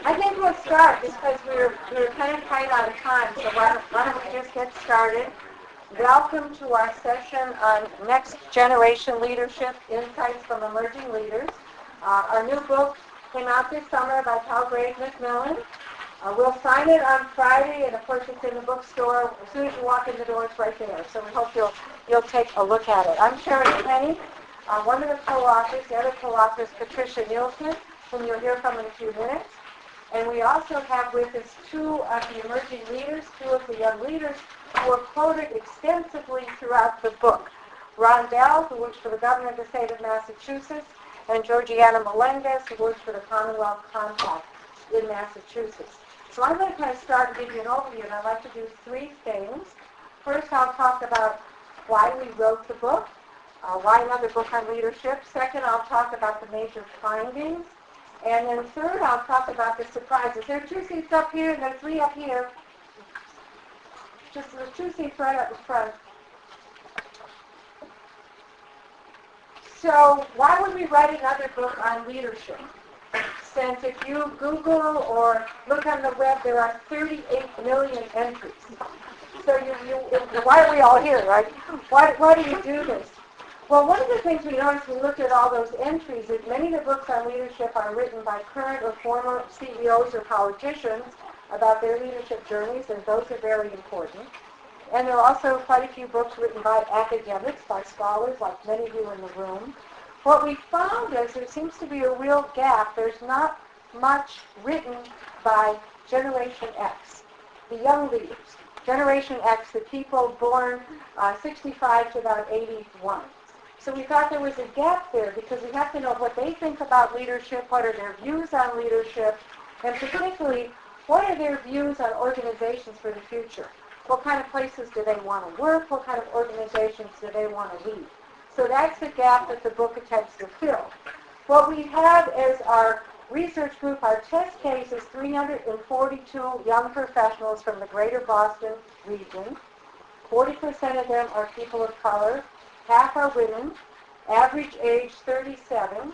I think we'll start because we're kind of tight on time, so why don't we just get started? Welcome to our session on Next Generation Leadership, Insights from Emerging Leaders. Our new book came out this summer by Palgrave Macmillan. We'll sign it on Friday, and of course it's in the bookstore. As soon as you walk in the door, it's right there. So we hope you'll take a look at it. I'm Sharon Penny, one of the co-authors. The other co-author is Patricia Nielsen, whom you'll hear from in a few minutes. And we also have with us two of the emerging leaders, two of the young leaders who are quoted extensively throughout the book. Ron Bell, who works for the governor of the state of Massachusetts, and Georgiana Melendez, who works for the Commonwealth Compact in Massachusetts. So I'm going to kind of start and give you an overview, and I'd like to do three things. First, I'll talk about why we wrote the book, why another book on leadership. Second, I'll talk about the major findings. And then third, I'll talk about the surprises. There are two seats up here, and there are three up here. Just the two seats right up in front. So why would we write another book on leadership? Since if you Google or look on the web, there are 38 million entries. So why are we all here, right? Why do you do this? Well, one of the things we noticed when we looked at all those entries is many of the books on leadership are written by current or former CEOs or politicians about their leadership journeys, and those are very important. And there are also quite a few books written by academics, by scholars, like many of you in the room. What we found is there seems to be a real gap. There's not much written by Generation X, the young leaders. Generation X, the people born 65 to about 81. So we thought there was a gap there because we have to know what they think about leadership, what are their views on leadership, and particularly, what are their views on organizations for the future? What kind of places do they want to work? What kind of organizations do they want to lead? So that's the gap that the book attempts to fill. What we have as our research group, our test case, is 342 young professionals from the greater Boston region. 40% of them are people of color. Half are women, average age 37.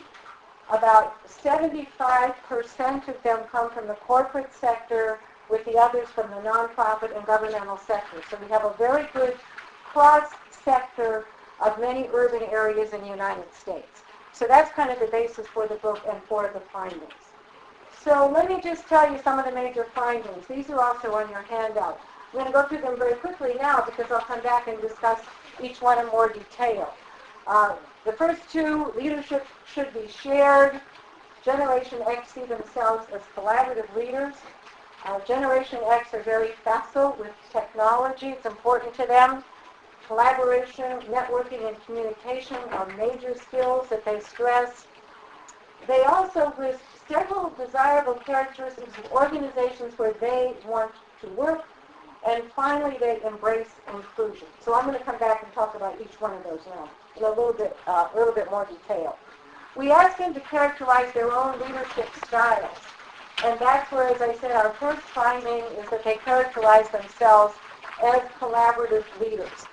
About 75% of them come from the corporate sector, with the others from the nonprofit and governmental sector. So we have a very good cross-sector of many urban areas in the United States. So that's kind of the basis for the book and for the findings. So let me just tell you some of the major findings. These are also on your handout. I'm going to go through them very quickly now because I'll come back and discuss each one in more detail. The first two, leadership should be shared. Generation X see themselves as collaborative leaders. Generation X are very facile with technology. It's important to them. Collaboration, networking, and communication are major skills that they stress. They also list several desirable characteristics of organizations where they want to work. And finally, they embrace inclusion. So I'm going to come back and talk about each one of those now in a little bit more detail. We asked them to characterize their own leadership styles. And that's where, as I said, our first finding is that they characterize themselves as collaborative leaders.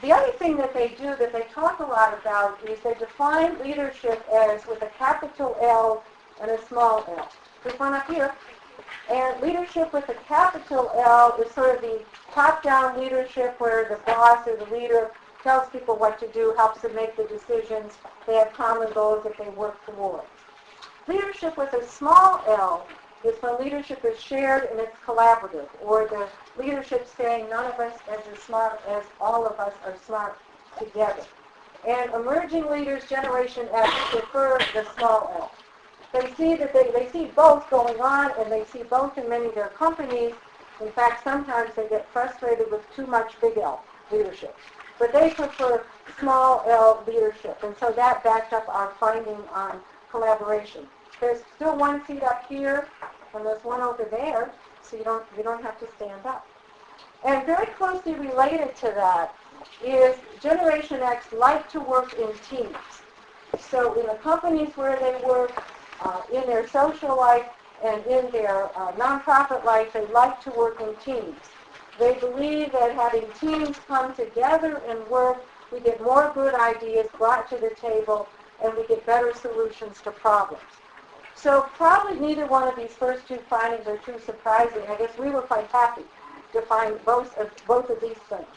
The other thing that they do that they talk a lot about is they define leadership as with a capital L and a small l. This one up here. And leadership with a capital L is sort of the top-down leadership where the boss or the leader tells people what to do, helps them make the decisions. They have common goals that they work towards. Leadership with a small l is when leadership is shared and it's collaborative, or the leadership saying none of us is as smart as all of us are smart together. And emerging leaders, Generation X, prefer the small l. They see that they see both going on, and they see both in many of their companies. In fact, sometimes they get frustrated with too much big L leadership. But they prefer small L leadership, and so that backed up our finding on collaboration. There's still one seat up here, and there's one over there, so you don't have to stand up. And very closely related to that is Generation X like to work in teams. So in the companies where they work, in their social life, and in their nonprofit life, they like to work in teams. They believe that having teams come together and work, we get more good ideas brought to the table, and we get better solutions to problems. So probably neither one of these first two findings are too surprising. I guess we were quite happy to find both of these things.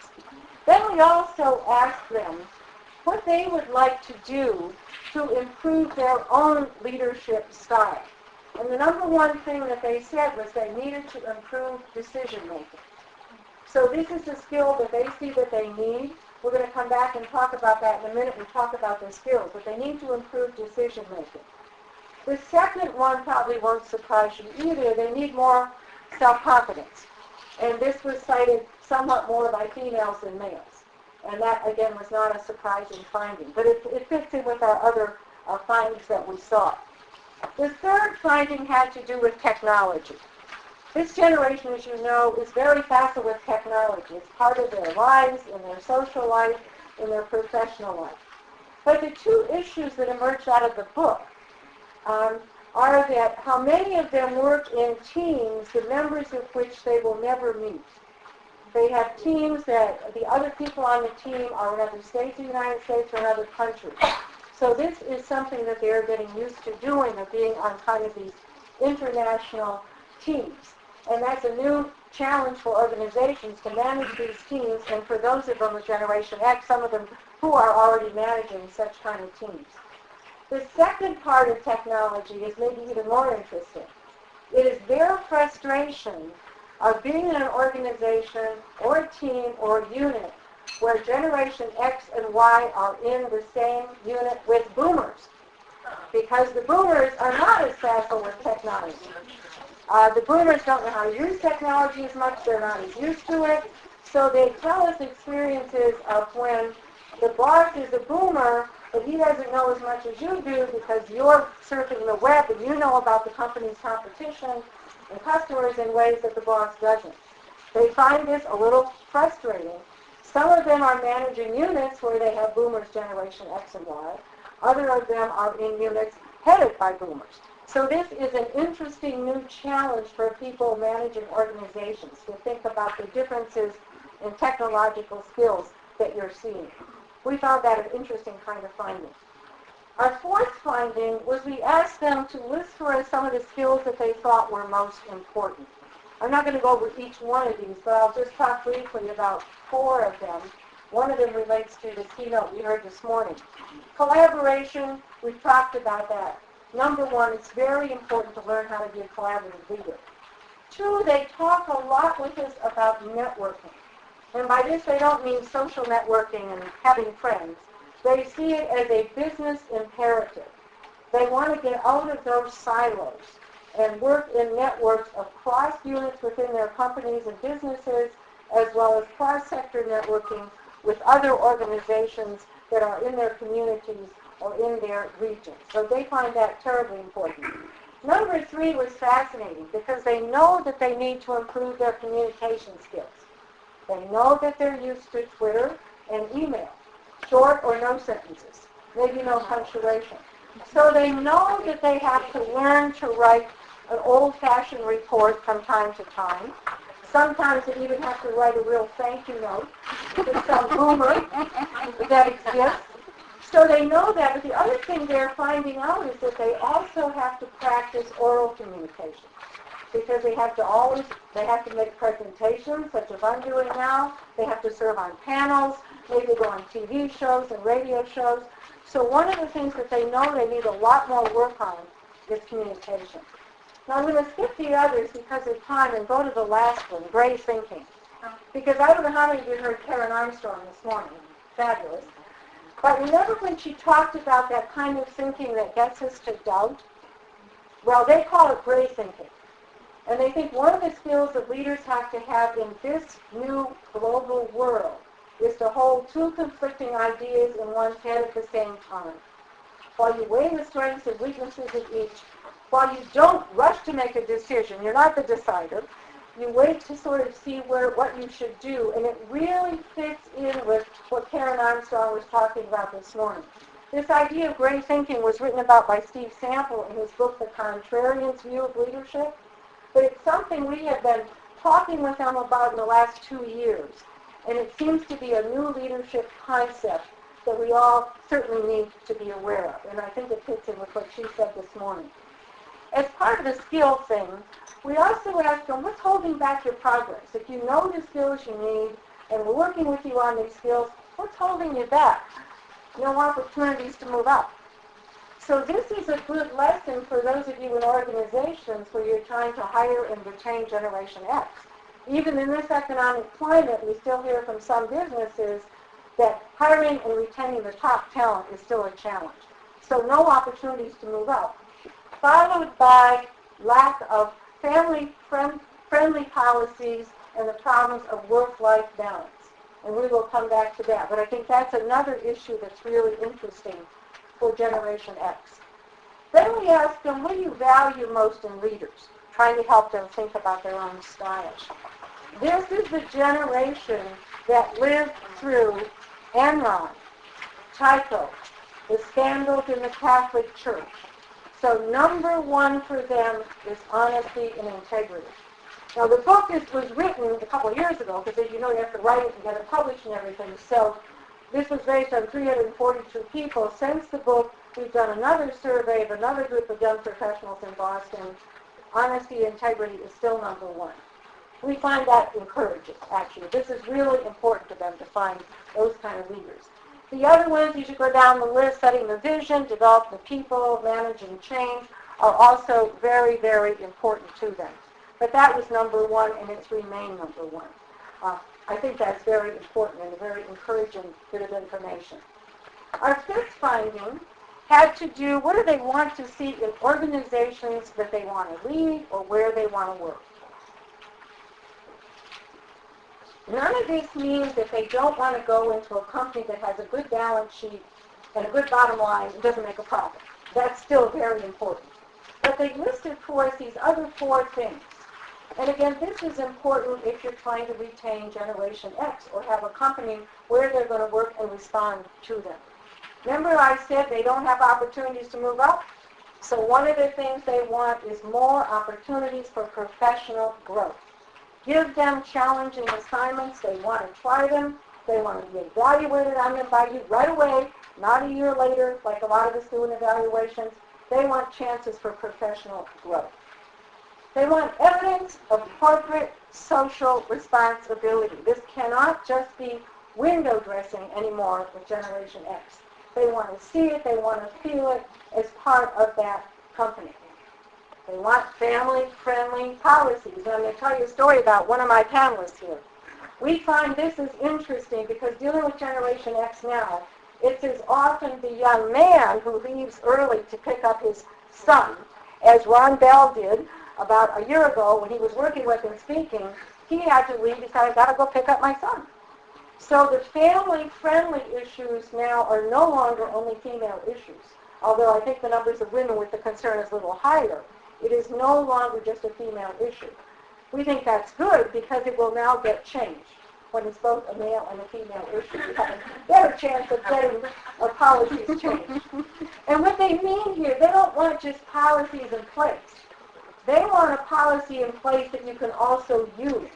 Then we also asked them what they would like to do to improve their own leadership style. And the number one thing that they said was they needed to improve decision making. So this is a skill that they see that they need. We're going to come back and talk about that in a minute and talk about their skills, but they need to improve decision making. The second one probably won't surprise you either. They need more self-confidence. And this was cited somewhat more by females than males. And that, again, was not a surprising finding. But it fits in with our other findings that we saw. The third finding had to do with technology. This generation, as you know, is very facile with technology. It's part of their lives, in their social life, in their professional life. But the two issues that emerged out of the book are that how many of them work in teams, the members of which they will never meet. They have teams that the other people on the team are in other states of the United States or in other countries. So this is something that they're getting used to doing, of being on kind of these international teams. And that's a new challenge for organizations to manage these teams, and for those of them with Generation X, some of them who are already managing such kind of teams. The second part of technology is maybe even more interesting. It is their frustration of being in an organization or a team or a unit where Generation X and Y are in the same unit with boomers, because the boomers are not as facile with technology. The boomers don't know how to use technology as much. They're not as used to it. So they tell us experiences of when the boss is a boomer, but he doesn't know as much as you do because you're surfing the web and you know about the company's competition and customers in ways that the boss doesn't. They find this a little frustrating. Some of them are managing units where they have boomers, Generation X and Y. Other of them are in units headed by boomers. So this is an interesting new challenge for people managing organizations to think about the differences in technological skills that you're seeing. We found that an interesting kind of finding. Our fourth finding was we asked them to list for us some of the skills that they thought were most important. I'm not going to go over each one of these, but I'll just talk briefly about four of them. One of them relates to the keynote we heard this morning. Collaboration, we've talked about that. Number one, it's very important to learn how to be a collaborative leader. Two, they talk a lot with us about networking. And by this, they don't mean social networking and having friends. They see it as a business imperative. They want to get out of those silos and work in networks across units within their companies and businesses, as well as cross-sector networking with other organizations that are in their communities or in their regions. So they find that terribly important. Number three was fascinating because they know that they need to improve their communication skills. They know that they're used to Twitter and email, short or no sentences, maybe no punctuation. So they know that they have to learn to write an old-fashioned report from time to time. Sometimes they even have to write a real thank you note to some boomer that exists. So they know that, but the other thing they're finding out is that they also have to practice oral communication because they have to make presentations, such as I'm doing now. They have to serve on panels, maybe go on TV shows and radio shows. So one of the things that they know they need a lot more work on is communication. Now I'm going to skip the others because of time and go to the last one, gray thinking. Because I don't know how many of you heard Karen Armstrong this morning. Fabulous. But remember when she talked about that kind of thinking that gets us to doubt? Well, they call it gray thinking. And they think one of the skills that leaders have to have in this new global world is to hold two conflicting ideas in one's head at the same time. While you weigh the strengths and weaknesses of each, while you don't rush to make a decision, you're not the decider, you wait to sort of see what you should do, and it really fits in with what Karen Armstrong was talking about this morning. This idea of gray thinking was written about by Steve Sample in his book, The Contrarian's View of Leadership, but it's something we have been talking with them about in the last 2 years, and it seems to be a new leadership concept that we all certainly need to be aware of, and I think it fits in with what she said this morning. As part of the skill thing, we also ask them, what's holding back your progress? If you know the skills you need, and we're working with you on these skills, what's holding you back? No opportunities to move up. So this is a good lesson for those of you in organizations where you're trying to hire and retain Generation X. Even in this economic climate, we still hear from some businesses that hiring and retaining the top talent is still a challenge. So no opportunities to move up. Followed by lack of family-friendly policies and the problems of work-life balance. And we will come back to that. But I think that's another issue that's really interesting for Generation X. Then we ask them, what do you value most in leaders? Trying to help them think about their own style. This is the generation that lived through Enron, Tyco, the scandals in the Catholic Church. So number one for them is honesty and integrity. Now the book was written a couple of years ago because as you know you have to write it and get it published and everything. So this was based on 342 people. Since the book, we've done another survey of another group of young professionals in Boston. Honesty and integrity is still number one. We find that encouraging, actually. This is really important to them to find those kind of leaders. The other ones, you should go down the list, setting the vision, develop the people, managing change, are also very, very important to them. But that was number one, and it's remained number one. I think that's very important and a very encouraging bit of information. Our fifth finding had to do, what do they want to see in organizations that they want to lead or where they want to work? None of this means that they don't want to go into a company that has a good balance sheet and a good bottom line and doesn't make a profit. That's still very important. But they listed for us these other four things. And again, this is important if you're trying to retain Generation X or have a company where they're going to work and respond to them. Remember I said they don't have opportunities to move up? So one of the things they want is more opportunities for professional growth. Give them challenging assignments. They want to try them. They want to be evaluated on them by you right away, not a year later, like a lot of us do in evaluations. They want chances for professional growth. They want evidence of corporate social responsibility. This cannot just be window dressing anymore with Generation X. They want to see it. They want to feel it as part of that company. They want family-friendly policies. And I'm going to tell you a story about one of my panelists here. We find this is interesting because dealing with Generation X now, it's as often the young man who leaves early to pick up his son, as Ron Bell did about a year ago when he was working with and speaking. He had to leave. He said, I've got to go pick up my son. So the family-friendly issues now are no longer only female issues, although I think the numbers of women with the concern is a little higher. It is no longer just a female issue. We think that's good because it will now get changed. When it's both a male and a female issue, you have a better chance of getting our policies changed. And what they mean here, they don't want just policies in place. They want a policy in place that you can also use.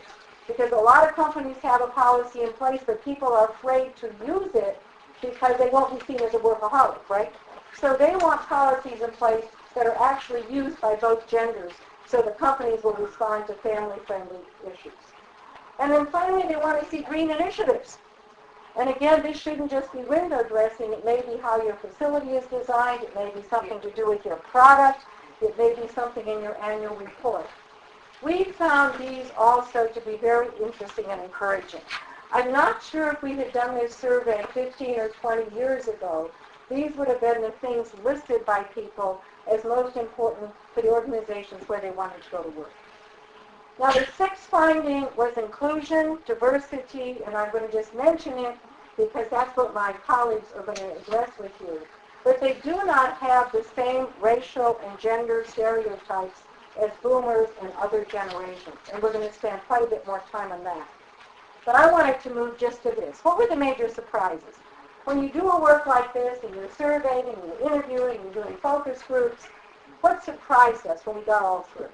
Because a lot of companies have a policy in place, but people are afraid to use it because they won't be seen as a workaholic, right? So they want policies in place that are actually used by both genders so the companies will respond to family-friendly issues. And then finally, they want to see green initiatives. And again, this shouldn't just be window dressing. It may be how your facility is designed. It may be something to do with your product. It may be something in your annual report. We found these also to be very interesting and encouraging. I'm not sure if we had done this survey 15 or 20 years ago, these would have been the things listed by people as most important for the organizations where they wanted to go to work. Now the sixth finding was inclusion, diversity, and I'm going to just mention it because that's what my colleagues are going to address with you. But they do not have the same racial and gender stereotypes as boomers and other generations. And we're going to spend quite a bit more time on that. But I wanted to move just to this. What were the major surprises? When you do a work like this and you're surveying and you're interviewing and you're doing focus groups, what surprised us when we got all through?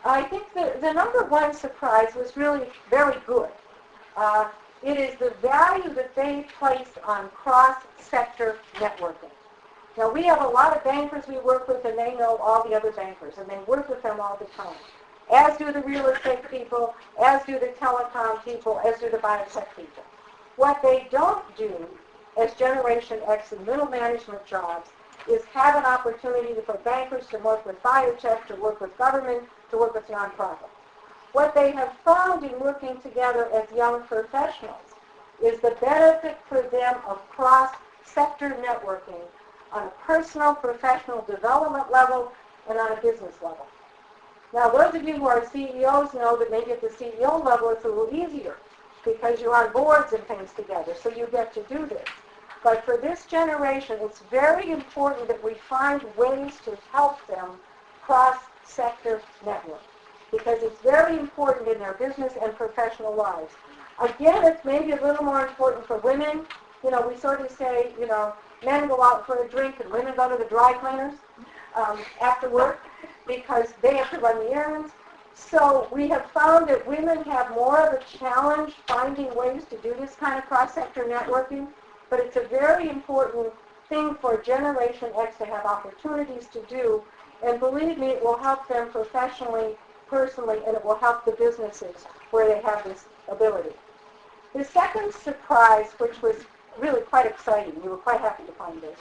I think the number one surprise was really very good. It is the value that they place on cross-sector networking. Now, we have a lot of bankers we work with, and they know all the other bankers, and they work with them all the time, as do the real estate people, as do the telecom people, as do the biotech people. What they don't do as Generation X in middle management jobs is have an opportunity for bankers to work with biotech, to work with government, to work with nonprofits. What they have found in working together as young professionals is the benefit for them of cross-sector networking on a personal, professional development level and on a business level. Now, those of you who are CEOs know that maybe at the CEO level it's a little easier because you're on boards and things together, so you get to do this. But for this generation, it's very important that we find ways to help them cross-sector network because it's very important in their business and professional lives. Again, it's maybe a little more important for women. You know, we sort of say, you know, men go out for a drink and women go to the dry cleaners after work because they have to run the errands. So we have found that women have more of a challenge finding ways to do this kind of cross-sector networking, but it's a very important thing for Generation X to have opportunities to do, and believe me, it will help them professionally, personally, and it will help the businesses where they have this ability. The second surprise, which was really quite exciting, we were quite happy to find this,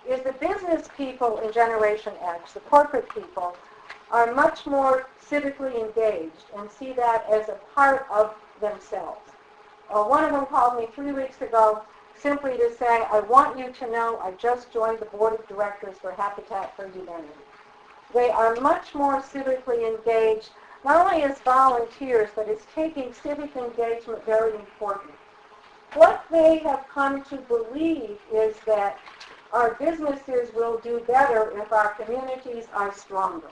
is the business people in Generation X, the corporate people, are much more civically engaged and see that as a part of themselves. One of them called me 3 weeks ago simply to say, I want you to know I just joined the board of directors for Habitat for Humanity. They are much more civically engaged, not only as volunteers, but as taking civic engagement very important. What they have come to believe is that our businesses will do better if our communities are stronger.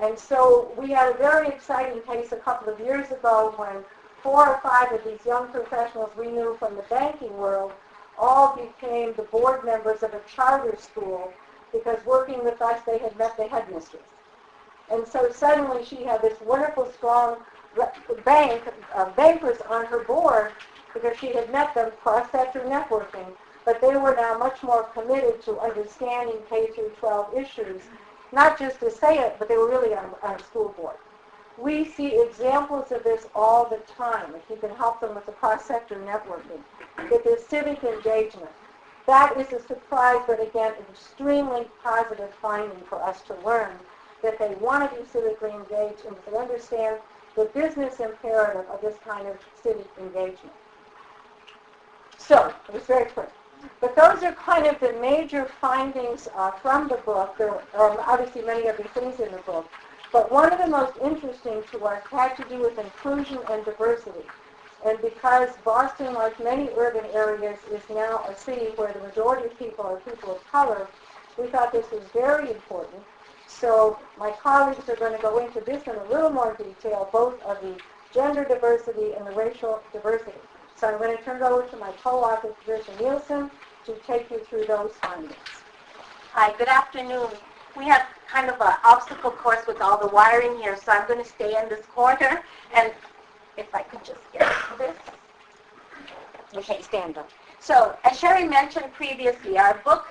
And so we had a very exciting case a couple of years ago when 4 or 5 of these young professionals we knew from the banking world all became the board members of a charter school because working with us they had met the headmistress. And so suddenly she had this wonderful, strong bankers on her board because she had met them cross-sector networking, but they were now much more committed to understanding K through 12 issues, not just to say it, but they were really on a school board. We see examples of this all the time. If you can help them with the cross-sector networking, with their civic engagement, that is a surprise, but again, an extremely positive finding for us to learn that they want to be civically engaged and they understand the business imperative of this kind of civic engagement. So, it was very quick. But those are kind of the major findings from the book. There are obviously many other things in the book. But one of the most interesting to us had to do with inclusion and diversity. And because Boston, like many urban areas, is now a city where the majority of people are people of color, we thought this was very important. So my colleagues are going to go into this in a little more detail, both of the gender diversity and the racial diversity. So I'm going to turn it over to my co-author, Patricia Nielsen, to take you through those findings. Hi, good afternoon. We have kind of an obstacle course with all the wiring here, so I'm going to stay in this corner. And if I could just get this. Okay, stand up. So, as Sherry mentioned previously, our book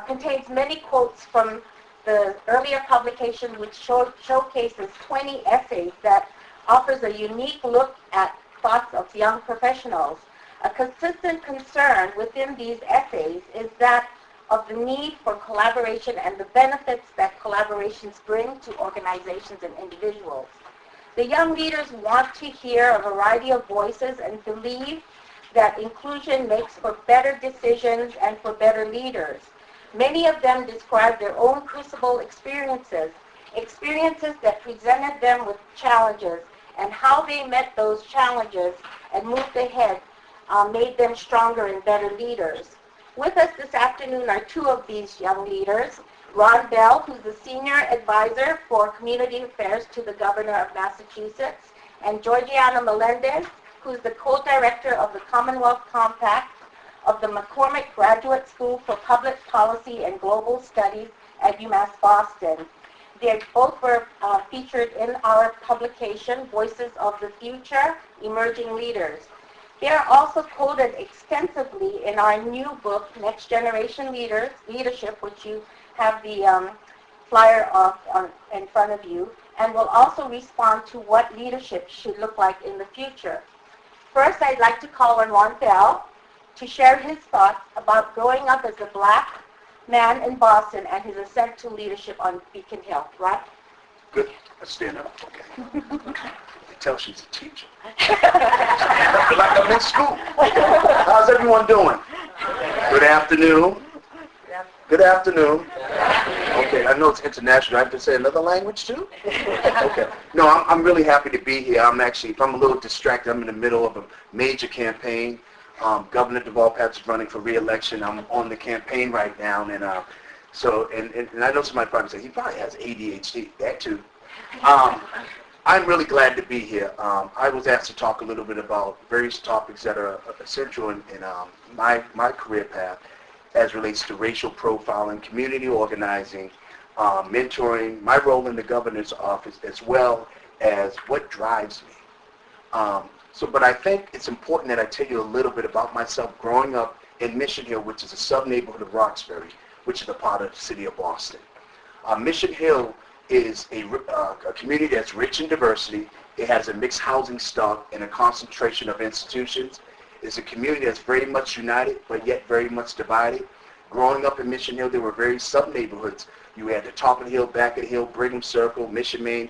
contains many quotes from the earlier publication, which showcases 20 essays that offers a unique look at thoughts of young professionals. A consistent concern within these essays is that of the need for collaboration and the benefits that collaborations bring to organizations and individuals. The young leaders want to hear a variety of voices and believe that inclusion makes for better decisions and for better leaders. Many of them describe their own crucible experiences that presented them with challenges, and how they met those challenges and moved ahead made them stronger and better leaders. With us this afternoon are 2 of these young leaders, Ron Bell, who's the Senior Advisor for Community Affairs to the Governor of Massachusetts, and Georgiana Melendez, who's the Co-Director of the Commonwealth Compact of the McCormick Graduate School for Public Policy and Global Studies at UMass Boston. They both were featured in our publication, Voices of the Future, Emerging Leaders. They are also quoted extensively in our new book, Next Generation Leadership, which you have the flyer in front of you, and will also respond to what leadership should look like in the future. First, I'd like to call on Ron Bell to share his thoughts about growing up as a black man in Boston and his ascent to leadership on Beacon Hill. Right? Good. Let's stand up. Okay. Tell she's a teacher. Stand up like I'm in school. How's everyone doing? Good afternoon. Good afternoon. Okay, I know it's international. I have to say another language too? Okay. No, I'm really happy to be here. I'm a little distracted. I'm in the middle of a major campaign. Governor Deval Patrick is running for re-election. I'm on the campaign right now, and I know somebody probably say he probably has ADHD. That too. I'm really glad to be here. I was asked to talk a little bit about various topics that are essential in my career path as relates to racial profiling, community organizing, mentoring, my role in the governor's office, as well as what drives me. But I think it's important that I tell you a little bit about myself growing up in Mission Hill, which is a sub-neighborhood of Roxbury, which is a part of the city of Boston. Mission Hill is a community that's rich in diversity. It has a mixed housing stock and a concentration of institutions. It's a community that's very much united, but yet very much divided. Growing up in Mission Hill, there were various sub-neighborhoods. You had the top of the hill, back of the hill, Brigham Circle, Mission Main,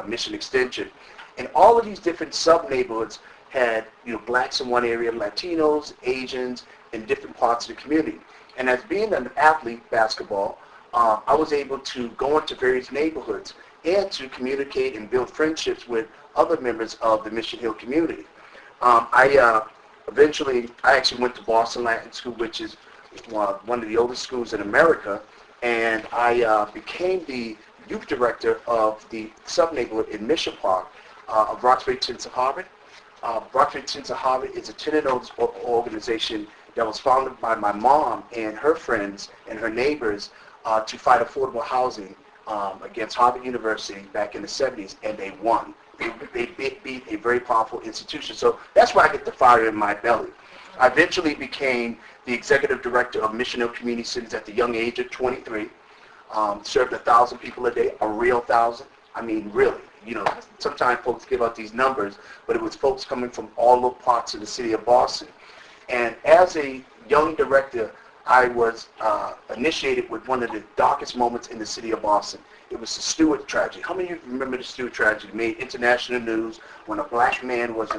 Mission Extension. And all of these different sub-neighborhoods had, blacks in one area, Latinos, Asians, in different parts of the community. And as being an athlete, basketball, I was able to go into various neighborhoods and to communicate and build friendships with other members of the Mission Hill community. I actually went to Boston Latin School, which is one of the oldest schools in America, and I became the youth director of the sub-neighborhood in Mission Park of Roxbury Tensa Harvard. Roxbury Tensa Harvard is a tenant organization that was founded by my mom and her friends and her neighbors to fight affordable housing against Harvard University back in the 70s, and they won. They beat a very powerful institution. So that's why I get the fire in my belly. I eventually became the executive director of Mission Hill Community Centers at the young age of 23. Served 1,000 people a day, a real 1,000. I mean, really. Sometimes folks give out these numbers, but it was folks coming from all over parts of the city of Boston. And as a young director, I was initiated with one of the darkest moments in the city of Boston. It was the Stewart tragedy. How many of you remember the Stewart tragedy? It made international news when a black man was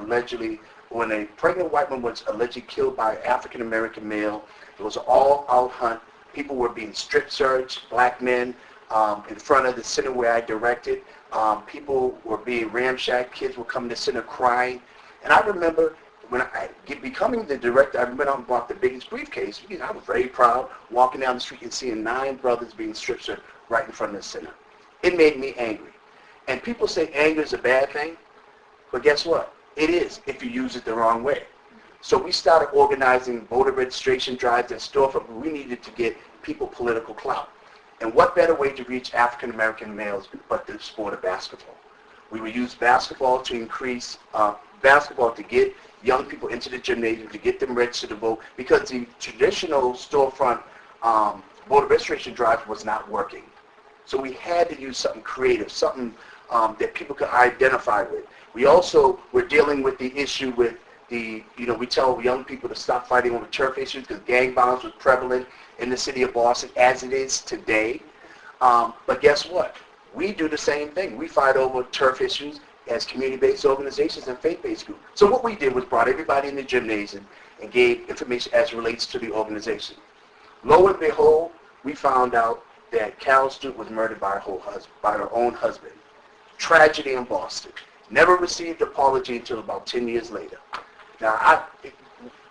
when a pregnant white woman was allegedly killed by an African-American male. It was an all-out hunt. People were being strip searched, black men, in front of the center where I directed. People were being ramshacked. Kids were coming to center crying. And I remember becoming the director, I went out and bought the biggest briefcase because I was very proud walking down the street and seeing 9 brothers being strip searched right in front of the center. It made me angry. And people say anger is a bad thing, but guess what? It is if you use it the wrong way. So we started organizing voter registration drives at storefront. We needed to get people political clout. And what better way to reach African-American males but the sport of basketball? We would use basketball to increase, to get young people into the gymnasium, to get them registered to vote, because the traditional storefront voter registration drive was not working. So we had to use something creative, something that people could identify with. We also were dealing with the issue with we tell young people to stop fighting over turf issues because gang violence was prevalent in the city of Boston as it is today. But guess what? We do the same thing. We fight over turf issues as community-based organizations and faith-based groups. So what we did was brought everybody in the gymnasium and gave information as it relates to the organization. Lo and behold, we found out that Carol Stewart was murdered by her own husband. Tragedy in Boston. Never received apology until about 10 years later. Now,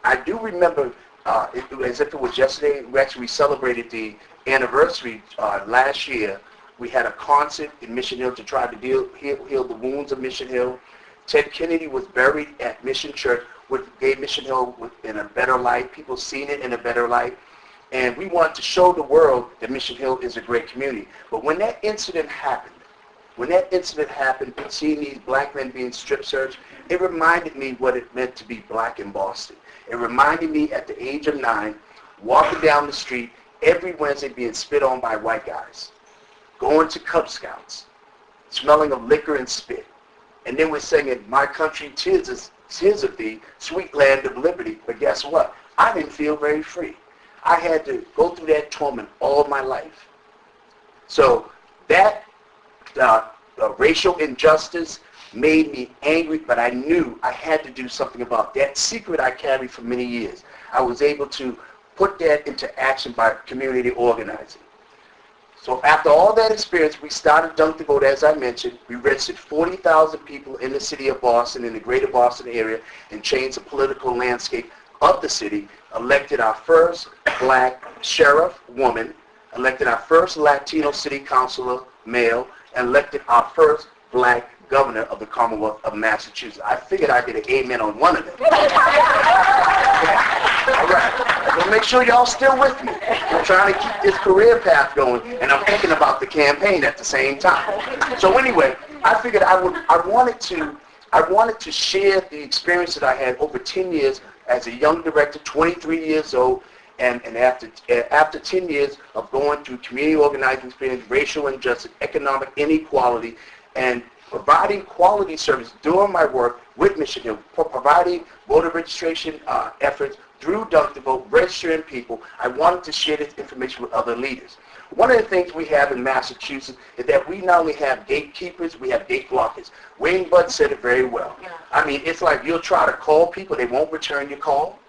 I do remember, as if it was yesterday, we celebrated the anniversary last year. We had a concert in Mission Hill to try to heal the wounds of Mission Hill. Ted Kennedy was buried at Mission Church, which gave Mission Hill in a better light. People seen it in a better light. And we wanted to show the world that Mission Hill is a great community. But when that incident happened, when that incident happened, seeing these black men being strip searched, it reminded me what it meant to be black in Boston. It reminded me at the age of 9, walking down the street every Wednesday being spit on by white guys, going to Cub Scouts, smelling of liquor and spit. And then we're singing, my country, tis of thee, sweet land of liberty. But guess what? I didn't feel very free. I had to go through that torment all my life. So that racial injustice made me angry, but I knew I had to do something about that secret I carried for many years. I was able to put that into action by community organizing. So after all that experience, we started Dunk the Vote, as I mentioned. We registered 40,000 people in the city of Boston, in the greater Boston area, and changed the political landscape of the city, elected our first black sheriff, woman, elected our first Latino city councilor, male, and elected our first black governor of the Commonwealth of Massachusetts. I figured I'd get an amen on one of them. All right. So make sure y'all still with me. I'm trying to keep this career path going, and I'm thinking about the campaign at the same time. So anyway, I figured I wanted to share the experience that I had over 10 years as a young director, 23 years old, and after 10 years of going through community organizing experience, racial injustice, economic inequality, and providing quality service during my work with Mission Hill, providing voter registration efforts through Dunk the Vote, registering people, I wanted to share this information with other leaders. One of the things we have in Massachusetts is that we not only have gatekeepers, we have gate blockers. Wayne Budd said it very well. I mean, it's like you'll try to call people, they won't return your call.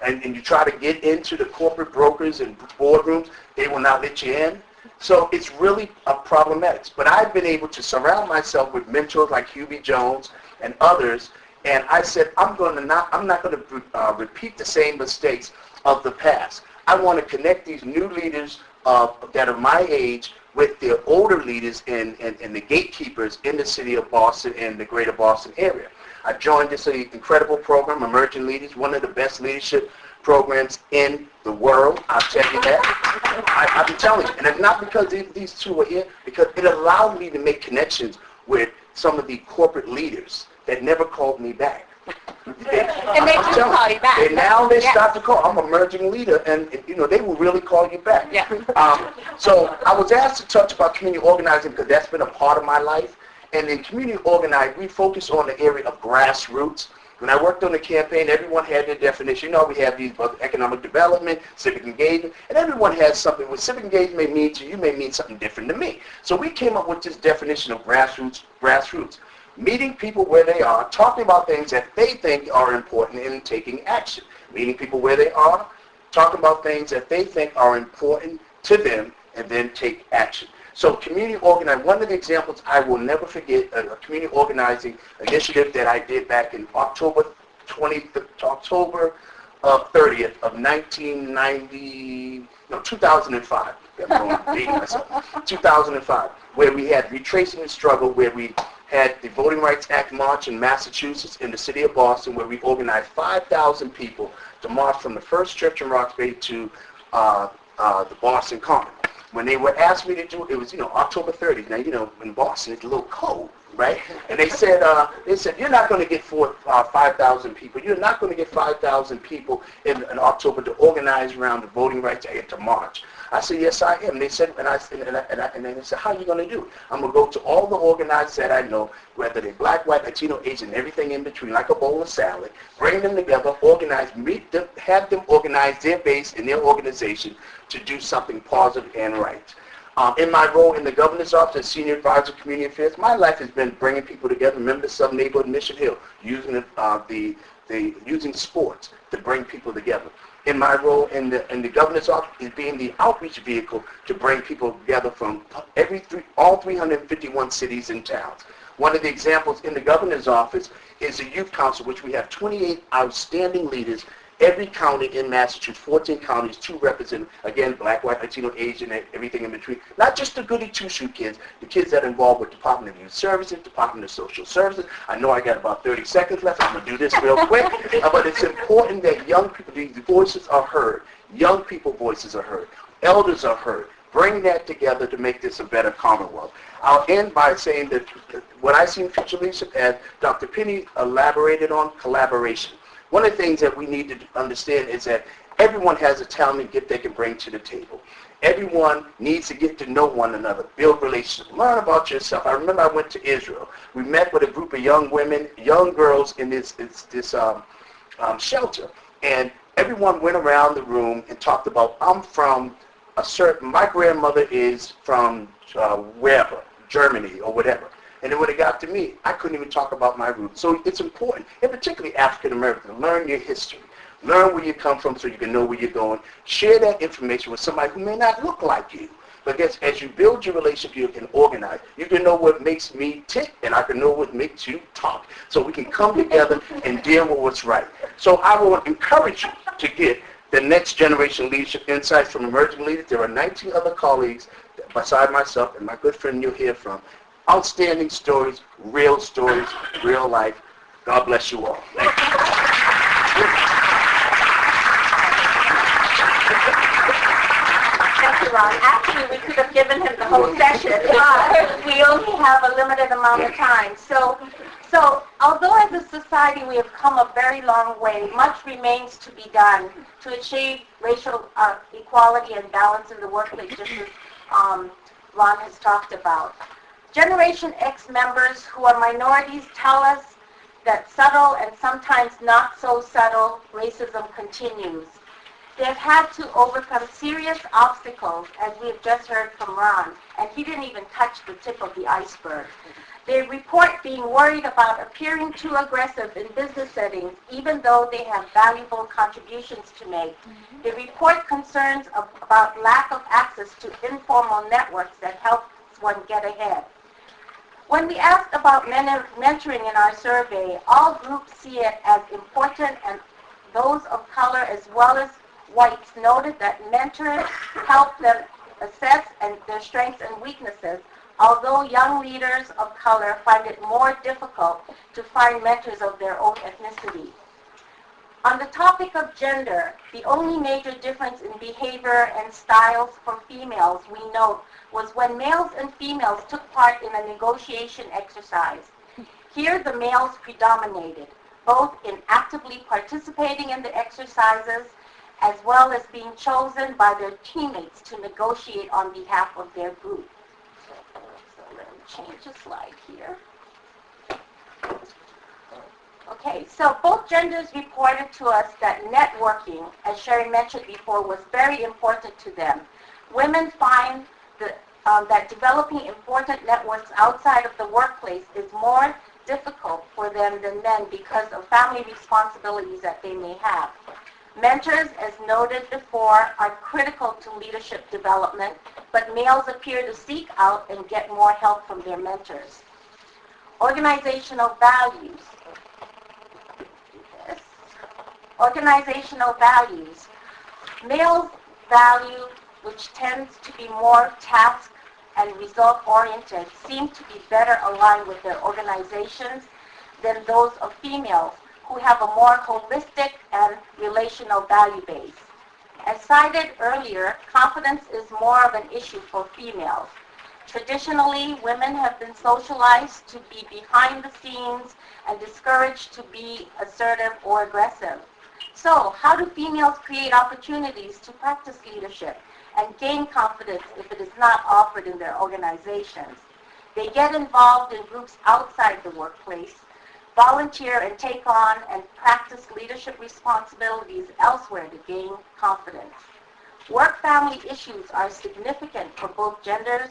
And you try to get into the corporate brokers and boardrooms, they will not let you in. So it's really problematic. But I've been able to surround myself with mentors like Hubie Jones and others, and I said I'm not going to repeat the same mistakes of the past. I want to connect these new leaders that are my age with the older leaders and the gatekeepers in the city of Boston and the greater Boston area. I joined this incredible program, Emerging Leaders, one of the best leadership programs in the world. I'll tell you that. I've been telling you. And it's not because these two are here, because it allowed me to make connections with some of the corporate leaders that never called me back. And they do call you back. And now they start to call. I'm an emerging leader, and they will really call you back. Yeah. So I was asked to touch about community organizing because that's been a part of my life. And in community organizing, we focus on the area of grassroots. When I worked on the campaign, everyone had their definition. We have these economic development, civic engagement, and everyone has something. What civic engagement may mean to you may mean something different to me. So we came up with this definition of grassroots. Meeting people where they are, talking about things that they think are important and taking action. Meeting people where they are, talking about things that they think are important to them, and then take action. So community organizing, one of the examples I will never forget, a community organizing initiative that I did back in October 30th of 2005. I'm dating myself. 2005, where we had Retracing the Struggle, where we had the Voting Rights Act march in Massachusetts, in the city of Boston, where we organized 5,000 people to march from the first church in Roxbury to the Boston Common. When they were asked me to do it, it was, October 30th. Now, in Boston, it's a little cold, right? And they said, you're not going to get 5,000 people. You're not going to get 5,000 people in October to organize around the Voting Rights Act to march. I said, yes, I am. They said, and they said, how are you going to do it? I'm going to go to all the organizers that I know, whether they're black, white, Latino, Asian, everything in between, like a bowl of salad, bring them together, organize, meet them, have them organize their base and their organization to do something positive and right. In my role in the governor's office as senior advisor of community affairs, my life has been bringing people together. Remember the Southern Neighborhood Mission Hill, using using sports to bring people together. In my role in the governor's office is being the outreach vehicle to bring people together from all 351 cities and towns. One of the examples in the governor's office is the youth council, which we have 28 outstanding leaders. Every county in Massachusetts, 14 counties, to represent, again, black, white, Latino, Asian, and everything in between. Not just the goody two-shoe kids, the kids that are involved with Department of Youth Services, Department of Social Services. I know I got about 30 seconds left. I'm going to do this real quick. But it's important that young people, these voices are heard. Young people voices are heard. Elders are heard. bring that together to make this a better Commonwealth. I'll end by saying that what I see in future leadership, as Dr. Penny elaborated on, collaboration. One of the things that we need to understand is that everyone has a talent and gift they can bring to the table. Everyone needs to get to know one another, build relationships, learn about yourself. I remember I went to Israel. We met with a group of young women, young girls in this shelter, and everyone went around the room and talked about, I'm from a certain, my grandmother is from wherever, Germany or whatever. And then when it got to me, I couldn't even talk about my roots. So it's important, and particularly African American, to learn your history. Learn where you come from so you can know where you're going. Share that information with somebody who may not look like you. But as you build your relationship, you can organize. You can know what makes me tick, and I can know what makes you talk. So we can come together and deal with what's right. So I will encourage you to get the next generation leadership insights from emerging leaders. There are 19 other colleagues beside myself and my good friend you'll hear from. Outstanding stories, real life. God bless you all. Thank you. Ron. Actually, we could have given him the whole session, but we only have a limited amount of time. So although as a society we have come a very long way, much remains to be done to achieve racial equality and balance in the workplace, just as Ron has talked about. Generation X members who are minorities tell us that subtle and sometimes not so subtle racism continues. They've had to overcome serious obstacles, as we have just heard from Ron, and he didn't even touch the tip of the iceberg. They report being worried about appearing too aggressive in business settings, even though they have valuable contributions to make. They report concerns about lack of access to informal networks that help one get ahead. When we asked about mentoring in our survey, all groups see it as important, and those of color as well as whites noted that mentors help them assess their strengths and weaknesses, although young leaders of color find it more difficult to find mentors of their own ethnicity. On the topic of gender, the only major difference in behavior and styles for females we note was when males and females took part in a negotiation exercise. Here the males predominated, both in actively participating in the exercises as well as being chosen by their teammates to negotiate on behalf of their group. So let me change the slide here. Okay, so both genders reported to us that networking, as Sherry mentioned before, was very important to them. Women find that developing important networks outside of the workplace is more difficult for them than men because of family responsibilities that they may have. Mentors, as noted before, are critical to leadership development, but males appear to seek out and get more help from their mentors. Organizational values. Organizational values. Males value, which tends to be more task and result-oriented, seem to be better aligned with their organizations than those of females, who have a more holistic and relational value base. As cited earlier, confidence is more of an issue for females. Traditionally, women have been socialized to be behind the scenes and discouraged to be assertive or aggressive. So, how do females create opportunities to practice leadership and gain confidence if it is not offered in their organizations? They get involved in groups outside the workplace, volunteer and take on and practice leadership responsibilities elsewhere to gain confidence. Work-family issues are significant for both genders.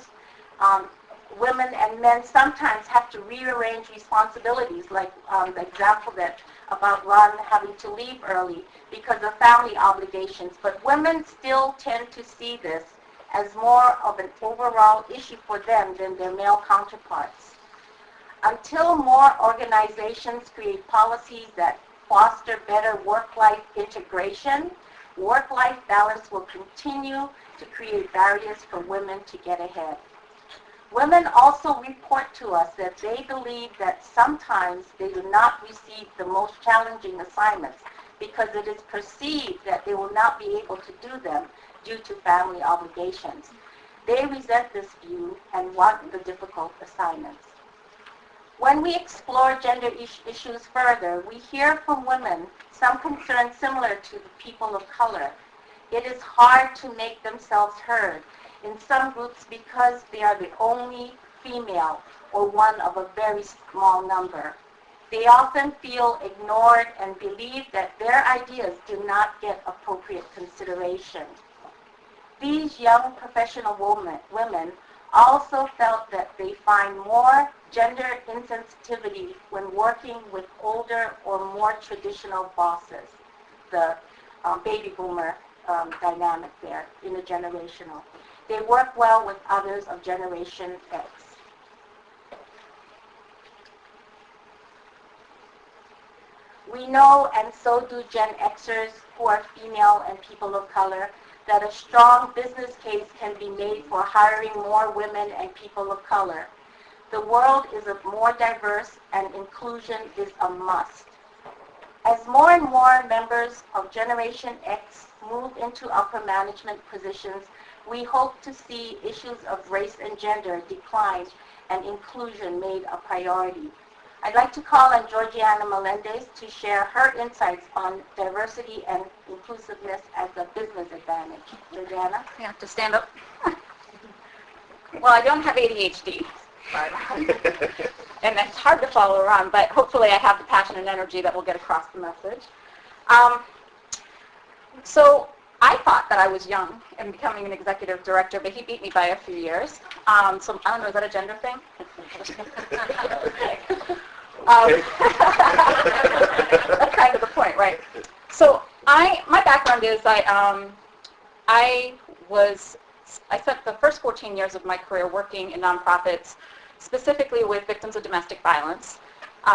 Women and men sometimes have to rearrange responsibilities, like the example about Ron having to leave early because of family obligations. But women still tend to see this as more of an overall issue for them than their male counterparts. Until more organizations create policies that foster better work-life integration, work-life balance will continue to create barriers for women to get ahead. Women also report to us that they believe that sometimes they do not receive the most challenging assignments because it is perceived that they will not be able to do them due to family obligations. They resent this view and want the difficult assignments. When we explore gender issues further, we hear from women some concerns similar to the people of color. It is hard to make themselves heard in some groups because they are the only female or one of a very small number. They often feel ignored and believe that their ideas do not get appropriate consideration. These young professional women also felt that they find more gender insensitivity when working with older or more traditional bosses, the baby boomer dynamic there, intergenerational. They work well with others of Generation X. We know, and so do Gen Xers who are female and people of color, that a strong business case can be made for hiring more women and people of color. The world is more diverse and inclusion is a must. As more and more members of Generation X move into upper management positions, we hope to see issues of race and gender decline and inclusion made a priority. I'd like to call on Georgiana Melendez to share her insights on diversity and inclusiveness as a business advantage. Georgiana? You have to stand up. Well, I don't have ADHD, and it's hard to follow around, but hopefully I have the passion and energy that will get across the message. So I thought that I was young in becoming an executive director, but he beat me by a few years. So I don't know, is that a gender thing? That's kind of the point, right? So my background is I spent the first 14 years of my career working in nonprofits, specifically with victims of domestic violence,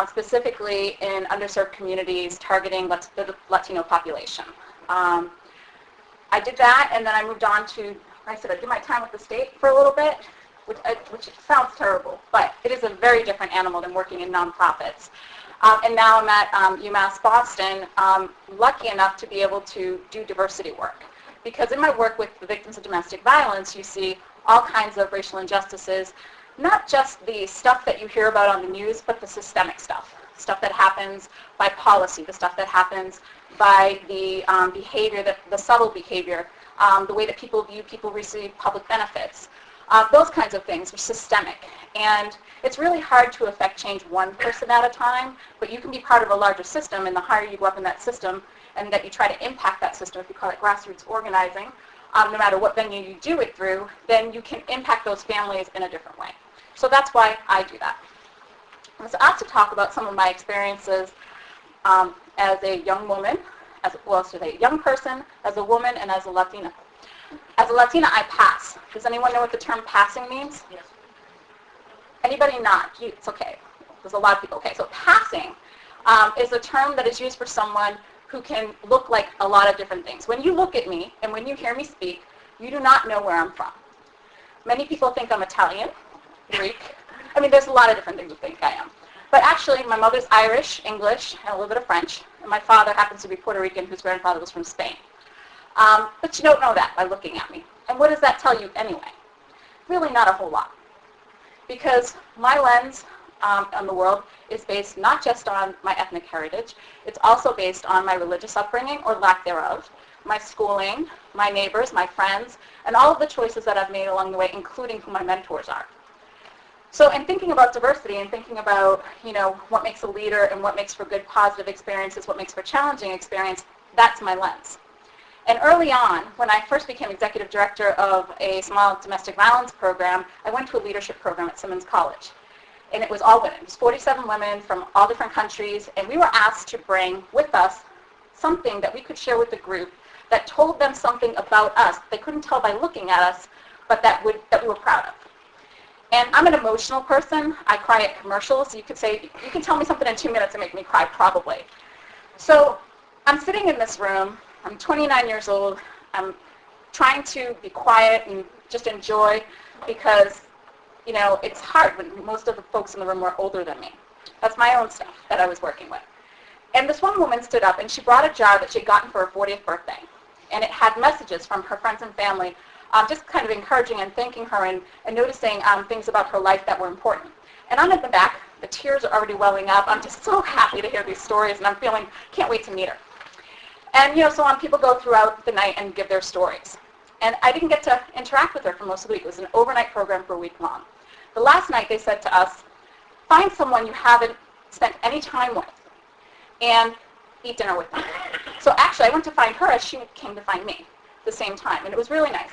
specifically in underserved communities targeting the Latino population. I did that, and then I moved on to, I said I did my time with the state for a little bit, which sounds terrible, but it is a very different animal than working in nonprofits. And now I'm at UMass Boston, lucky enough to be able to do diversity work. Because in my work with the victims of domestic violence, you see all kinds of racial injustices, not just the stuff that you hear about on the news, but the systemic stuff that happens by policy, the stuff that happens by the behavior, the subtle behavior, the way that people receive public benefits. Those kinds of things are systemic. And it's really hard to affect change one person at a time, but you can be part of a larger system, and the higher you go up in that system and that you try to impact that system, if you call it grassroots organizing, no matter what venue you do it through, then you can impact those families in a different way. So that's why I do that. I was asked to talk about some of my experiences as a young woman, as a young person, as a woman, and as a Latina. As a Latina, I pass. Does anyone know what the term passing means? Yes. Anybody not? It's okay. There's a lot of people. Okay, so passing is a term that is used for someone who can look like a lot of different things. When you look at me and when you hear me speak, you do not know where I'm from. Many people think I'm Italian, Greek. I mean, there's a lot of different things to think I am. But actually, my mother's Irish, English, and a little bit of French. And my father happens to be Puerto Rican, whose grandfather was from Spain. But you don't know that by looking at me. And what does that tell you anyway? Really not a whole lot. Because my lens on the world is based not just on my ethnic heritage, it's also based on my religious upbringing or lack thereof, my schooling, my neighbors, my friends, and all of the choices that I've made along the way, including who my mentors are. So in thinking about diversity and thinking about, what makes a leader and what makes for good positive experiences, what makes for challenging experience, that's my lens. And early on, when I first became executive director of a small domestic violence program, I went to a leadership program at Simmons College. And it was all women. It was 47 women from all different countries, and we were asked to bring with us something that we could share with the group that told them something about us they couldn't tell by looking at us, but that we were proud of. And I'm an emotional person. I cry at commercials. You could say, you can tell me something in 2 minutes and make me cry, probably. So I'm sitting in this room. I'm 29 years old. I'm trying to be quiet and just enjoy because, it's hard when most of the folks in the room were older than me. That's my own stuff that I was working with. And this one woman stood up and she brought a jar that she had gotten for her 40th birthday. And it had messages from her friends and family just kind of encouraging and thanking her and noticing things about her life that were important. And I'm at the back. The tears are already welling up. I'm just so happy to hear these stories, and I'm feeling, can't wait to meet her. And, so on, people go throughout the night and give their stories. And I didn't get to interact with her for most of the week. It was an overnight program for a week long. The last night they said to us, find someone you haven't spent any time with and eat dinner with them. So actually I went to find her as she came to find me at the same time, and it was really nice.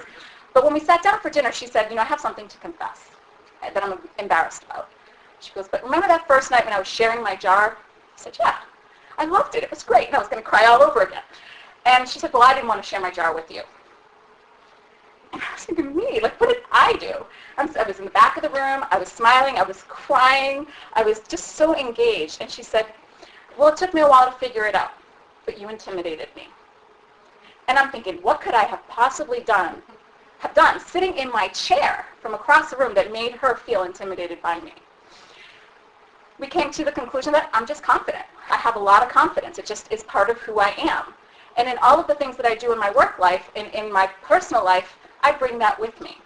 But when we sat down for dinner, she said, I have something to confess that I'm embarrassed about. She goes, but remember that first night when I was sharing my jar? I said, yeah, I loved it. It was great. And I was going to cry all over again. And she said, well, I didn't want to share my jar with you. And I was thinking, me, like, what did I do? I was in the back of the room. I was smiling. I was crying. I was just so engaged. And she said, well, it took me a while to figure it out, but you intimidated me. And I'm thinking, what could I have possibly done sitting in my chair from across the room that made her feel intimidated by me? We came to the conclusion that I'm just confident. I have a lot of confidence. It just is part of who I am. And in all of the things that I do in my work life and in my personal life, I bring that with me.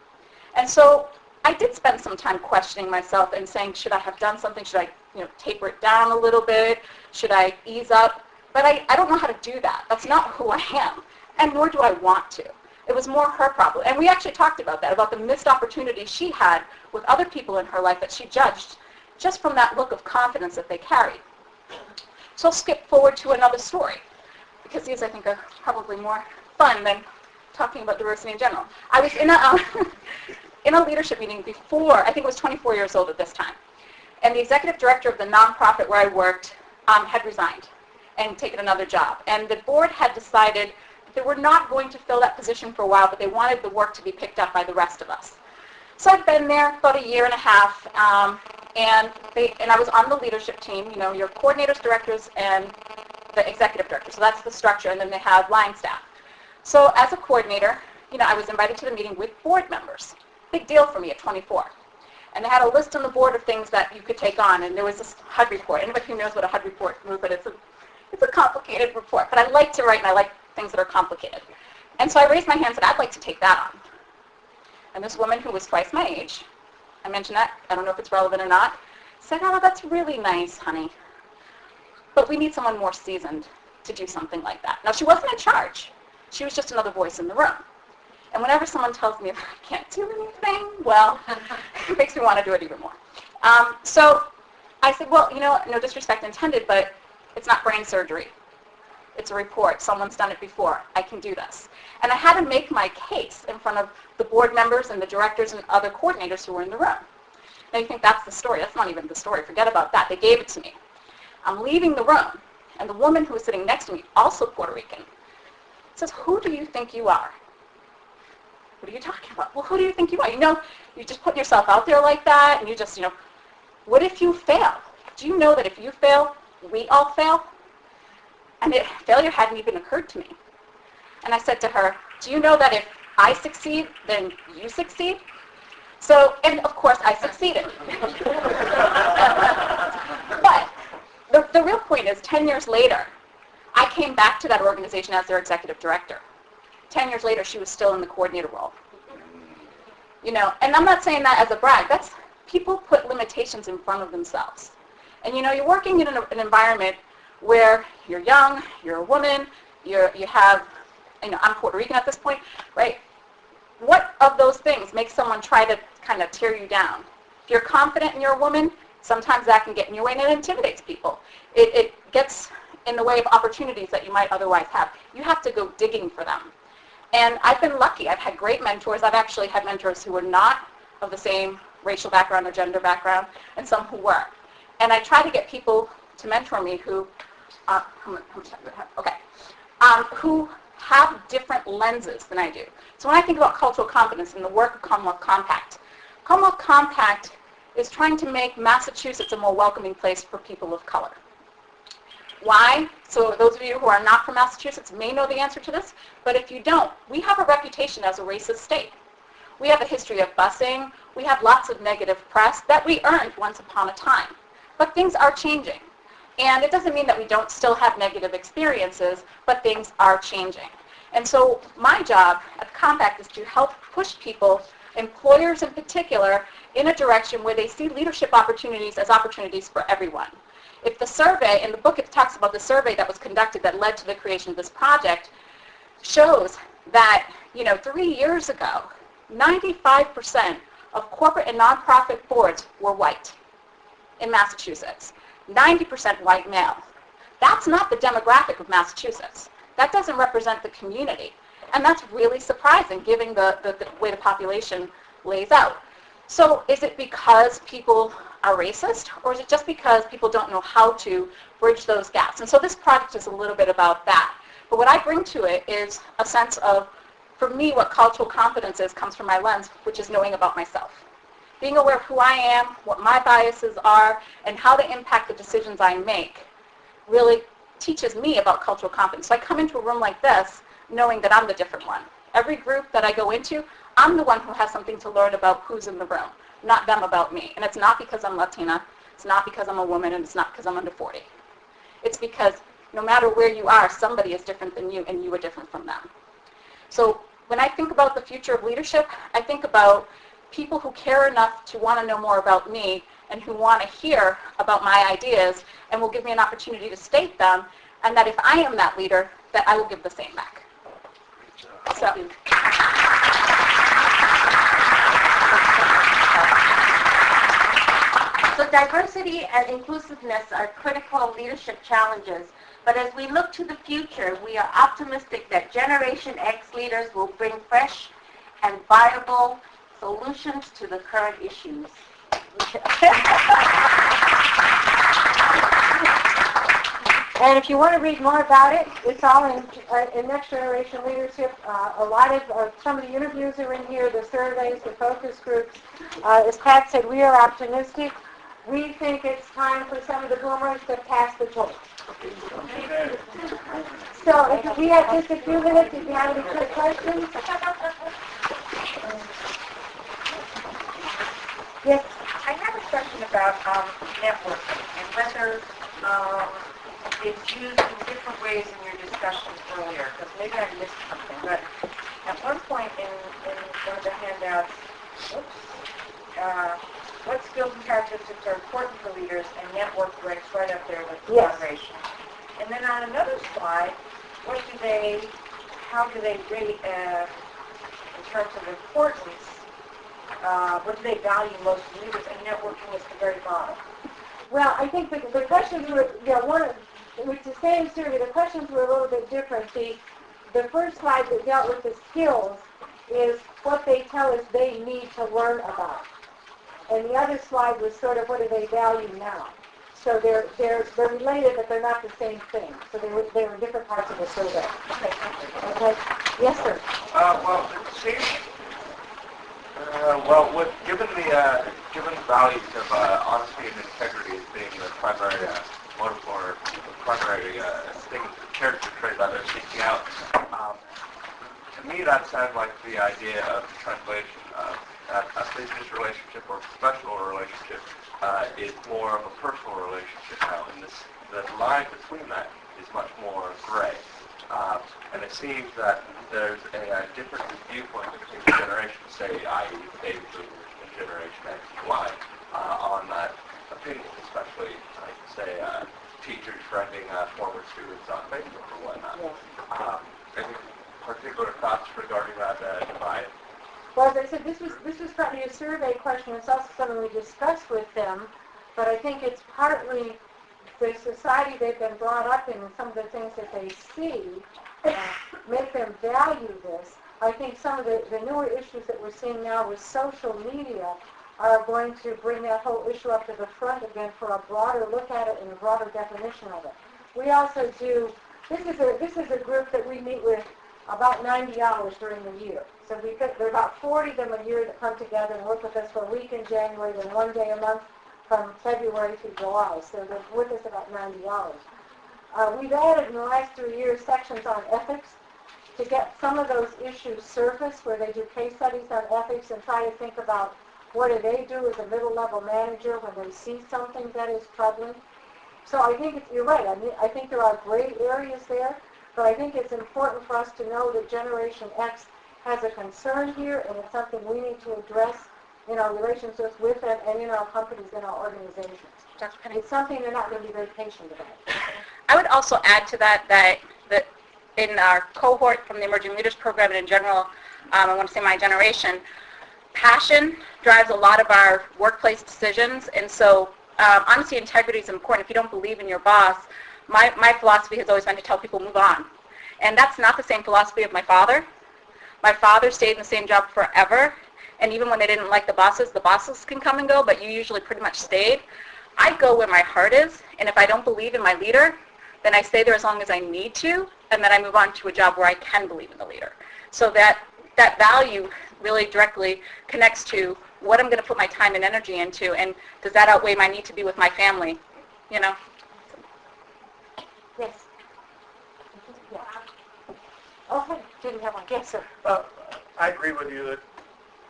And so I did spend some time questioning myself and saying, should I have done something? Should I taper it down a little bit? Should I ease up? But I don't know how to do that. That's not who I am, and nor do I want to. It was more her problem. And we actually talked about that, about the missed opportunities she had with other people in her life that she judged just from that look of confidence that they carried. So I'll skip forward to another story, because these, I think, are probably more fun than talking about diversity in general. I was in a leadership meeting before, I think I was 24 years old at this time, and the executive director of the nonprofit where I worked had resigned and taken another job. And the board had decided that they were not going to fill that position for a while, but they wanted the work to be picked up by the rest of us. So I'd been there about a year and a half, and I was on the leadership team, your coordinators, directors, and the executive director. So that's the structure, and then they have line staff. So as a coordinator, I was invited to the meeting with board members. Big deal for me at 24. And they had a list on the board of things that you could take on, and there was this HUD report. Anybody who knows what a HUD report is, but it's a complicated report. But I like to write, and I like things that are complicated. And so I raised my hand and said, I'd like to take that on. And this woman who was twice my age, I mentioned that, I don't know if it's relevant or not, said, oh, that's really nice, honey. But we need someone more seasoned to do something like that. Now, she wasn't in charge. She was just another voice in the room. And whenever someone tells me that I can't do anything, well, it makes me want to do it even more. So I said, well, no disrespect intended, but it's not brain surgery. It's a report. Someone's done it before. I can do this. And I had to make my case in front of the board members and the directors and other coordinators who were in the room. Now you think that's the story. That's not even the story. Forget about that. They gave it to me. I'm leaving the room, and the woman who was sitting next to me, also Puerto Rican, says, who do you think you are? What are you talking about? Well, who do you think you are? You just put yourself out there like that, and you just, what if you fail? Do you know that if you fail, we all fail? And failure hadn't even occurred to me. And I said to her, do you know that if I succeed, then you succeed? So, and of course, I succeeded. But the real point is, 10 years later, I came back to that organization as their executive director. 10 years later, she was still in the coordinator role. And I'm not saying that as a brag. That's, people put limitations in front of themselves. And you're working in an environment where you're young, you're a woman, you have, I'm Puerto Rican at this point, right? What of those things makes someone try to kind of tear you down? If you're confident and you're a woman, sometimes that can get in your way and it intimidates people. It gets in the way of opportunities that you might otherwise have. You have to go digging for them. And I've been lucky. I've had great mentors. I've actually had mentors who were not of the same racial background or gender background, and some who were. And I try to get people to mentor me who who have different lenses than I do. So when I think about cultural competence and the work of Commonwealth Compact is trying to make Massachusetts a more welcoming place for people of color. Why? So those of you who are not from Massachusetts may know the answer to this, but if you don't, we have a reputation as a racist state. We have a history of busing. We have lots of negative press that we earned once upon a time. But things are changing. And it doesn't mean that we don't still have negative experiences, but things are changing. And so my job at Compact is to help push people, employers in particular, in a direction where they see leadership opportunities as opportunities for everyone. If the survey, in the book it talks about the survey that was conducted that led to the creation of this project, shows that, 3 years ago, 95% of corporate and nonprofit boards were white in Massachusetts. 90% white male. That's not the demographic of Massachusetts. That doesn't represent the community. And that's really surprising given the way the population lays out. So is it because people are racist, or is it just because people don't know how to bridge those gaps? And so this project is a little bit about that. But what I bring to it is a sense of, for me, what cultural competence is comes from my lens, which is knowing about myself. Being aware of who I am, what my biases are, and how they impact the decisions I make really teaches me about cultural competence. So I come into a room like this knowing that I'm the different one. Every group that I go into, I'm the one who has something to learn about who's in the room, not them about me. And it's not because I'm Latina, it's not because I'm a woman, and it's not because I'm under 40. It's because no matter where you are, somebody is different than you, and you are different from them. So when I think about the future of leadership, I think about people who care enough to want to know more about me and who want to hear about my ideas and will give me an opportunity to state them, and that if I am that leader, that I will give the same back. So. So diversity and inclusiveness are critical leadership challenges. But as we look to the future, we are optimistic that Generation X leaders will bring fresh and viable solutions to the current issues. And if you want to read more about it, it's all in Next Generation Leadership. A lot of some of the interviews are in here, the surveys, the focus groups. As Pat said, we are optimistic. We think it's time for some of the boomers to pass the torch. So if we have just a few minutes, if you have any quick questions. Yes. I have a question about networking and whether it's used in different ways in your discussions earlier, because maybe I missed something. But at one point in one of the handouts, what skills and characteristics are important for leaders, and network ranks right up there with collaboration. And then on another slide, how do they rate in terms of importance? What do they value most in leaders, and networking is the very bottom? Well, I think the questions were, with the same survey, the questions were a little bit different. The first slide that dealt with the skills is what they tell us they need to learn about. And the other slide was sort of what do they value now. So they're related, but they're not the same thing. So they were different parts of the survey. Okay. Yes, sir. Well, it seems. Given the values of honesty and integrity as being the primary motive or the primary character trait that they're seeking out, to me that sounds like the idea of translation of a business relationship or professional relationship is more of a personal relationship now, and the line between that is much more gray. And it seems that there's a different viewpoint between the generations, say, i.e. the baby boomers and Generation X and Y, on that opinion, especially, like, say, teachers friending former students on Facebook or whatnot. Yes. Any particular thoughts regarding that divide? Well, as I said, this was partly a survey question. It's also something we discussed with them, but I think it's partly the society they've been brought up in and some of the things that they see make them value this. I think some of the newer issues that we're seeing now with social media are going to bring that whole issue up to the front again for a broader look at it and a broader definition of it. We also do, this is a group that we meet with about 90 hours during the year. So there are about 40 of them a year that come together and work with us for a week in January, then 1 day a month from February through July. So they're with us about 90 hours. We've added in the last 3 years sections on ethics to get some of those issues surfaced where they do case studies on ethics and try to think about what do they do as a middle-level manager when they see something that is troubling. So I think you're right. I think there are gray areas there, but I think it's important for us to know that Generation X has a concern here, and it's something we need to address in our relationships with them and in our companies and our organizations. It's something they're not going to be very patient about. I would also add to that in our cohort from the Emerging Leaders Program and in general, I want to say my generation, passion drives a lot of our workplace decisions, and so honesty and integrity is important. If you don't believe in your boss, my philosophy has always been to tell people move on. And that's not the same philosophy of my father. My father stayed in the same job forever, and even when they didn't like the bosses can come and go, but you usually pretty much stayed. I go where my heart is, and if I don't believe in my leader, then I stay there as long as I need to, and then I move on to a job where I can believe in the leader. So that value really directly connects to what I'm going to put my time and energy into, and does that outweigh my need to be with my family, you know? Yes. Yeah. Okay, didn't have one. Yes, sir. I agree with you that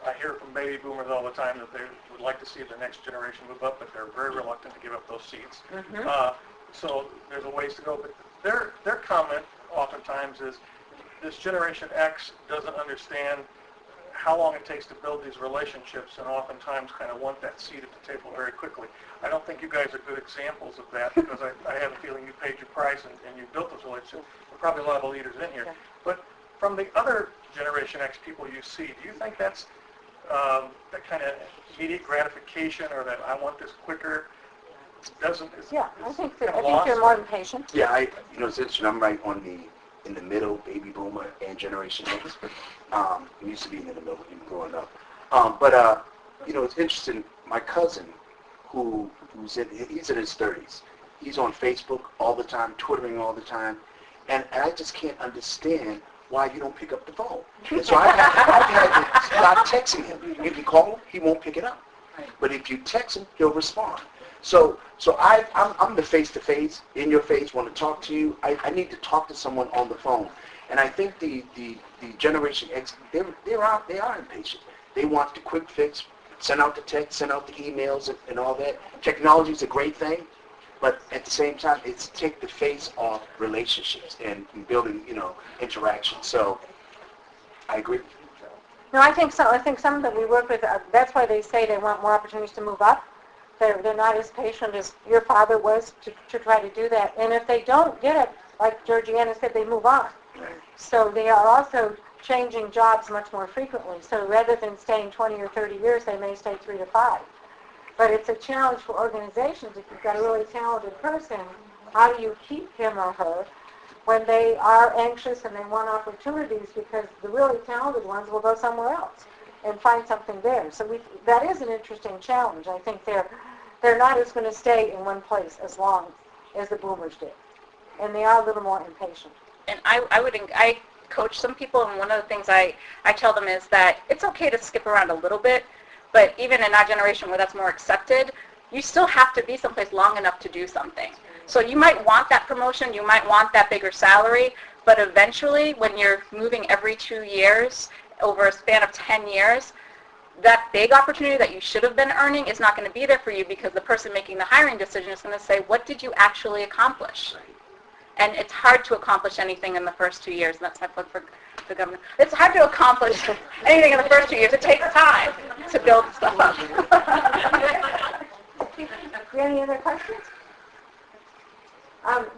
I hear from baby boomers all the time that they would like to see the next generation move up, but they're very reluctant to give up those seats. So there's a ways to go. But their comment oftentimes is this Generation X doesn't understand how long it takes to build these relationships, and oftentimes kind of want that seat at the table very quickly. I don't think you guys are good examples of that, because I have a feeling you paid your price and you built those relationships. There are probably a lot of leaders in here. But from the other Generation X people you see, do you think that's that kind of immediate gratification, or that I want this quicker, Yeah, I think you're more impatient. Yeah, it's interesting. I'm right in the middle, baby boomer and Generation X. We used to be in the middle even growing up. It's interesting. My cousin, he's in his 30s. He's on Facebook all the time, Twittering all the time, and I just can't understand why you don't pick up the phone. And so I've had to stop texting him. If you call him, he won't pick it up. But if you text him, he'll respond. So I'm the face-to-face, in your face, want to talk to you. I need to talk to someone on the phone. And I think the Generation X, they are impatient. They want the quick fix, send out the text, send out the emails and all that. Technology is a great thing, but at the same time, it's take the face off relationships and building, interaction. So I agree. No, I think so. I think some that we work with, that's why they say they want more opportunities to move up. They're not as patient as your father was to try to do that. And if they don't get it, like Georgiana said, they move on. So they are also changing jobs much more frequently. So rather than staying 20 or 30 years, they may stay 3 to 5. But it's a challenge for organizations. If you've got a really talented person, how do you keep him or her when they are anxious and they want opportunities, because the really talented ones will go somewhere else and find something there. So that is an interesting challenge. I think they're not as going to stay in one place as long as the boomers did. And they are a little more impatient. And I coach some people, and one of the things I tell them is that it's okay to skip around a little bit, but even in our generation where that's more accepted, you still have to be someplace long enough to do something. So you might want that promotion, you might want that bigger salary, but eventually when you're moving every 2 years over a span of 10 years, that big opportunity that you should have been earning is not going to be there for you, because the person making the hiring decision is going to say, what did you actually accomplish? And it's hard to accomplish anything in the first 2 years. And that's my plug for the government. It's hard to accomplish anything in the first 2 years. It takes time to build stuff up. Any other questions?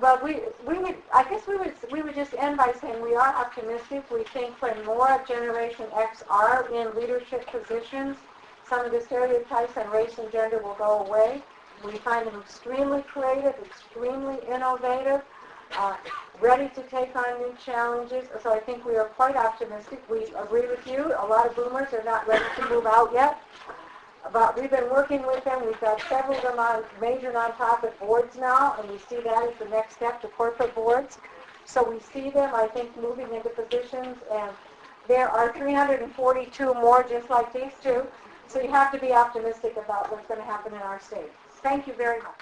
Well, we would just end by saying we are optimistic. We think when more of Generation X are in leadership positions, some of the stereotypes on race and gender will go away. We find them extremely creative, extremely innovative, ready to take on new challenges. So I think we are quite optimistic. We agree with you. A lot of boomers are not ready to move out yet. But we've been working with them. We've got several of them on major nonprofit boards now, and we see that as the next step to corporate boards. So we see them, I think, moving into positions, and there are 342 more just like these two. So you have to be optimistic about what's going to happen in our state. Thank you very much.